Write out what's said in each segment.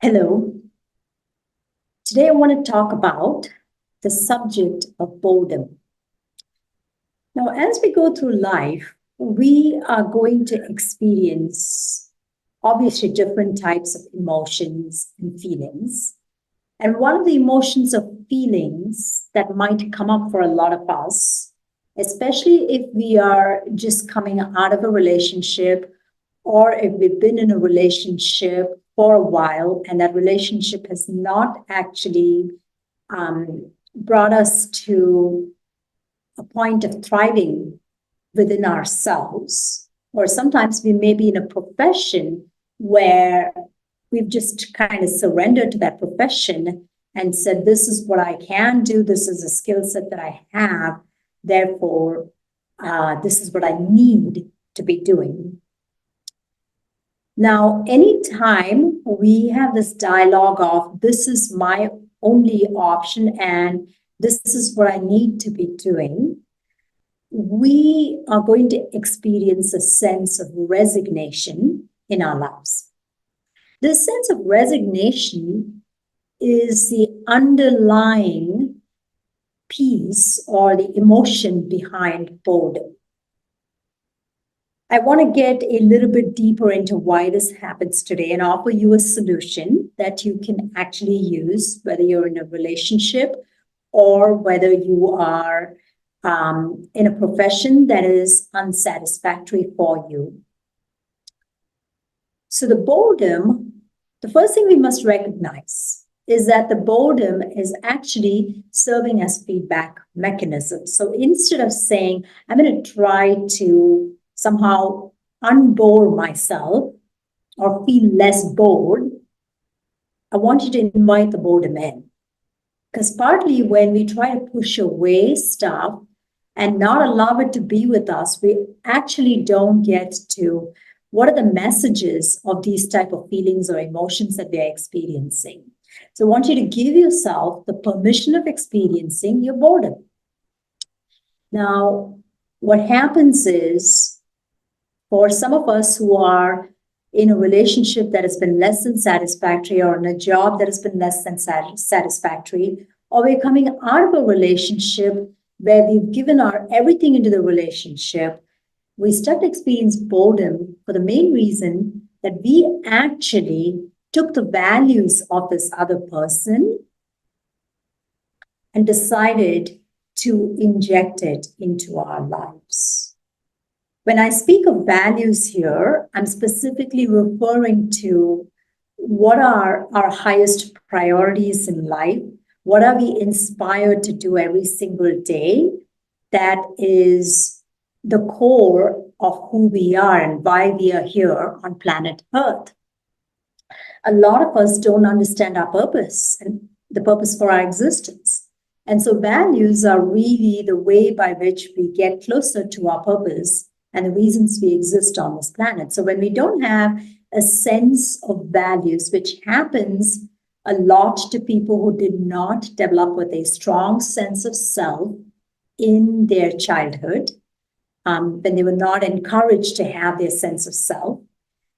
Hello. Today I want to talk about the subject of boredom. Now, as we go through life, we are going to experience obviously different types of emotions and feelings. And one of the emotions or feelings that might come up for a lot of us, especially if we are just coming out of a relationship or if we've been in a relationship for a while and that relationship has not actually brought us to a point of thriving within ourselves, or sometimes we may be in a profession where we've just kind of surrendered to that profession and said, this is what I can do, this is a skill set that I have, therefore, this is what I need to be doing. Now, anytime we have this dialogue of this is my only option and this is what I need to be doing, we are going to experience a sense of resignation in our lives. This sense of resignation is the underlying piece or the emotion behind boredom. I want to get a little bit deeper into why this happens today and offer you a solution that you can actually use, whether you're in a relationship or whether you are in a profession that is unsatisfactory for you. So the boredom, the first thing we must recognize is that the boredom is actually serving as feedback mechanism. So instead of saying, I'm going to try to somehow unbore myself or feel less bored, I want you to invite the boredom in. Because partly when we try to push away stuff and not allow it to be with us, we actually don't get to what are the messages of these type of feelings or emotions that we are experiencing. So I want you to give yourself the permission of experiencing your boredom. Now, what happens is, for some of us who are in a relationship that has been less than satisfactory or in a job that has been less than satisfactory, or we're coming out of a relationship where we've given our everything into the relationship, we start to experience boredom for the main reason that we actually took the values of this other person and decided to inject it into our lives. When I speak of values here, I'm specifically referring to what are our highest priorities in life, what are we inspired to do every single day that is the core of who we are and why we are here on planet Earth. A lot of us don't understand our purpose and the purpose for our existence. And so values are really the way by which we get closer to our purpose and the reasons we exist on this planet. So when we don't have a sense of values, which happens a lot to people who did not develop with a strong sense of self in their childhood, when they were not encouraged to have their sense of self,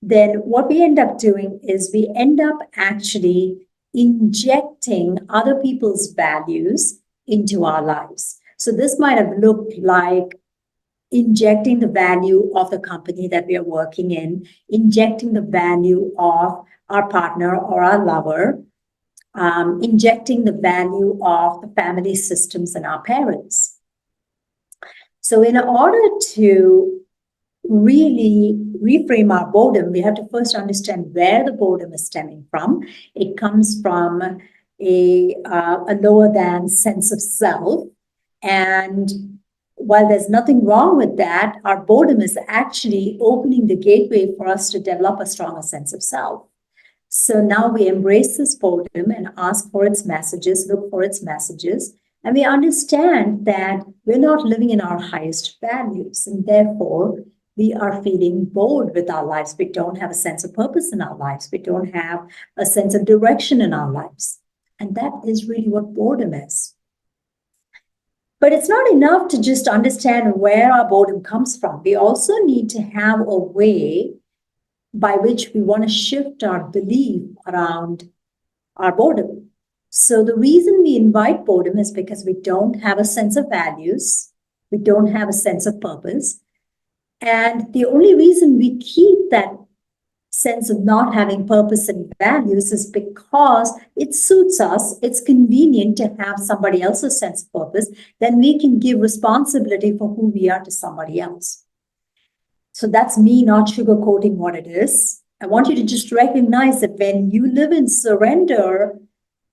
then what we end up doing is we end up actually injecting other people's values into our lives. So this might have looked like injecting the value of the company that we are working in, injecting the value of our partner or our lover, injecting the value of the family systems and our parents. So in order to really reframe our boredom, we have to first understand where the boredom is stemming from. It comes from a lower than sense of self. And while there's nothing wrong with that, our boredom is actually opening the gateway for us to develop a stronger sense of self. So now we embrace this boredom and ask for its messages, look for its messages, and we understand that we're not living in our highest values, and therefore we are feeling bored with our lives. We don't have a sense of purpose in our lives. We don't have a sense of direction in our lives. And that is really what boredom is. But it's not enough to just understand where our boredom comes from. We also need to have a way by which we want to shift our belief around our boredom. So the reason we invite boredom is because we don't have a sense of values, we don't have a sense of purpose. And the only reason we keep that sense of not having purpose and values is because it suits us, it's convenient to have somebody else's sense of purpose, then we can give responsibility for who we are to somebody else. So that's me not sugarcoating what it is. I want you to just recognize that when you live in surrender,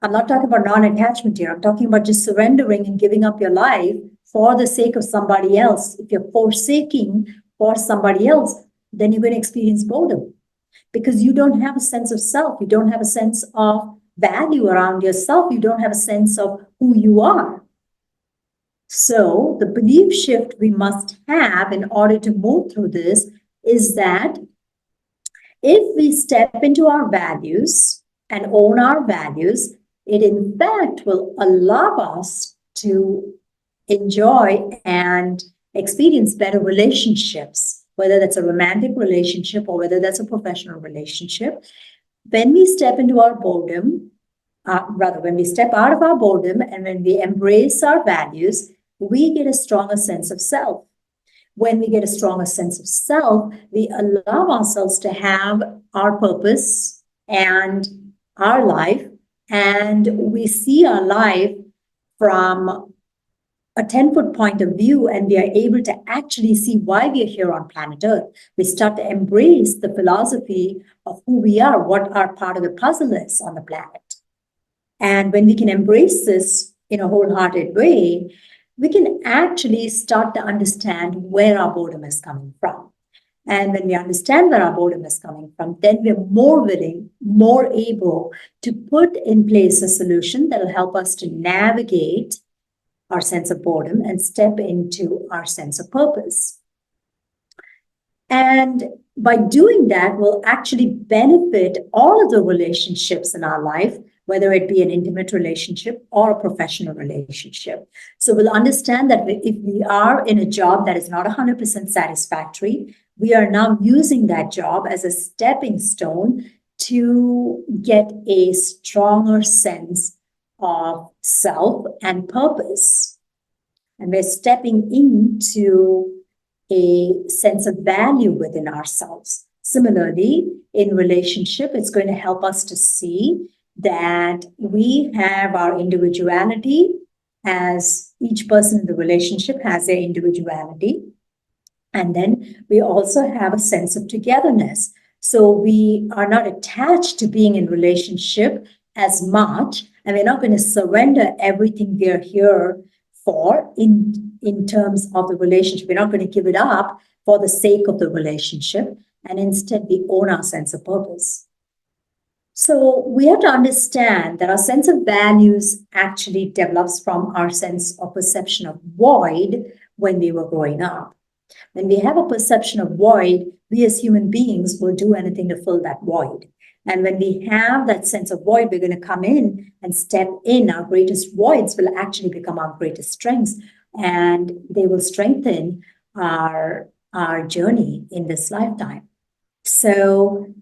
I'm not talking about non-attachment here, I'm talking about just surrendering and giving up your life for the sake of somebody else. If you're forsaking for somebody else, then you're going to experience boredom. Because you don't have a sense of self, you don't have a sense of value around yourself, you don't have a sense of who you are. So the belief shift we must have in order to move through this is that if we step into our values and own our values, it in fact will allow us to enjoy and experience better relationships, whether that's a romantic relationship or whether that's a professional relationship. When we step into our boredom, when we step out of our boredom and when we embrace our values, we get a stronger sense of self. When we get a stronger sense of self, we allow ourselves to have our purpose and our life, and we see our life from a 10-foot point of view, and we are able to actually see why we are here on planet Earth. We start to embrace the philosophy of who we are, what our part of the puzzle is on the planet. And when we can embrace this in a wholehearted way, we can actually start to understand where our boredom is coming from. And when we understand where our boredom is coming from, then we're more willing, more able to put in place a solution that will help us to navigate our sense of boredom and step into our sense of purpose. And by doing that, we'll actually benefit all of the relationships in our life, whether it be an intimate relationship or a professional relationship. So we'll understand that if we are in a job that is not 100% satisfactory, we are now using that job as a stepping stone to get a stronger sense of self and purpose. And we're stepping into a sense of value within ourselves. Similarly, in relationship, it's going to help us to see that we have our individuality, as each person in the relationship has their individuality. And then we also have a sense of togetherness. So we are not attached to being in relationship as much, and we're not going to surrender everything we're here for in terms of the relationship. We're not going to give it up for the sake of the relationship, and instead we own our sense of purpose. So we have to understand that our sense of values actually develops from our sense of perception of void when we were growing up. When we have a perception of void, we as human beings will do anything to fill that void. And when we have that sense of void, we're going to come in and step in. Our greatest voids will actually become our greatest strengths, and they will strengthen our journey in this lifetime. So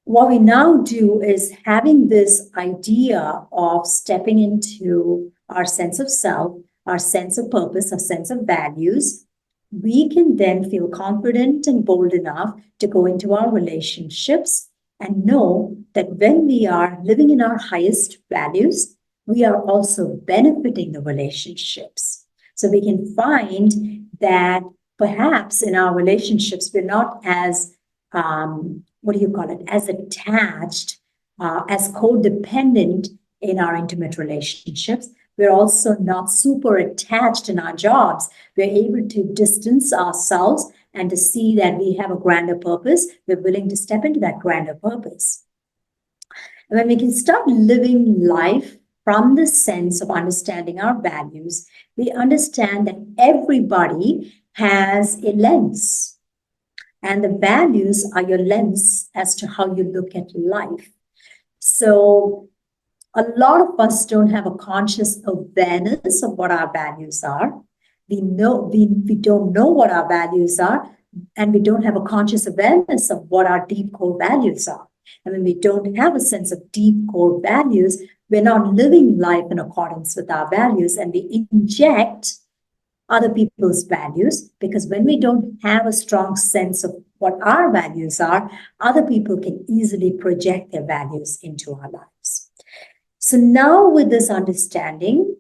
what we now do is having this idea of stepping into our sense of self, our sense of purpose, our sense of values, we can then feel confident and bold enough to go into our relationships and know that when we are living in our highest values, we are also benefiting the relationships. So we can find that perhaps in our relationships, we're not as, as attached, as codependent in our intimate relationships. We're also not super attached in our jobs. We're able to distance ourselves and to see that we have a grander purpose. We're willing to step into that grander purpose. And when we can start living life from the sense of understanding our values, we understand that everybody has a lens. And the values are your lens as to how you look at life. So a lot of us don't have a conscious awareness of what our values are. We don't know what our values are, and we don't have a conscious awareness of what our deep core values are. And when we don't have a sense of deep core values, we're not living life in accordance with our values, and we inject other people's values, because when we don't have a strong sense of what our values are, other people can easily project their values into our lives. So now with this understanding,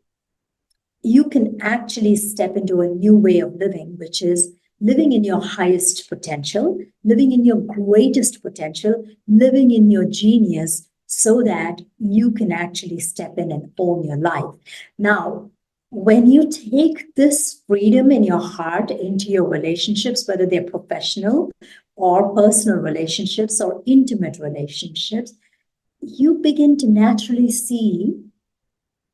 you can actually step into a new way of living, which is living in your highest potential, living in your greatest potential, living in your genius, so that you can actually step in and own your life. Now, when you take this freedom in your heart into your relationships, whether they're professional or personal relationships or intimate relationships, you begin to naturally see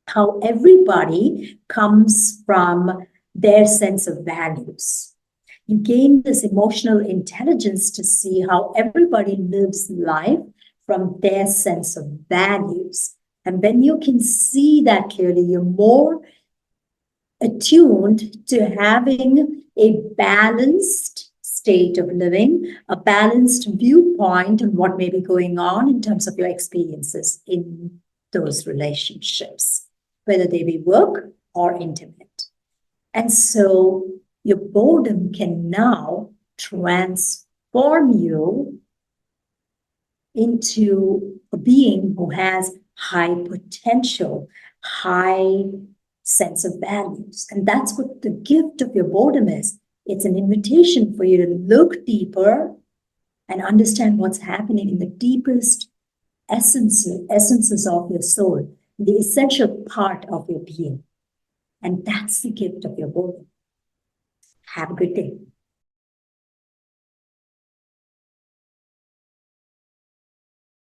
how everybody comes from their sense of values. You gain this emotional intelligence to see how everybody lives life from their sense of values. And when you can see that clearly, you're more attuned to having a balanced state of living, a balanced viewpoint on what may be going on in terms of your experiences in those relationships, whether they be work or intimate. And so your boredom can now transform you into a being who has high potential, high sense of values. And that's what the gift of your boredom is. It's an invitation for you to look deeper and understand what's happening in the deepest essences of your soul, the essential part of your being. And that's the gift of your boredom. Have a good day.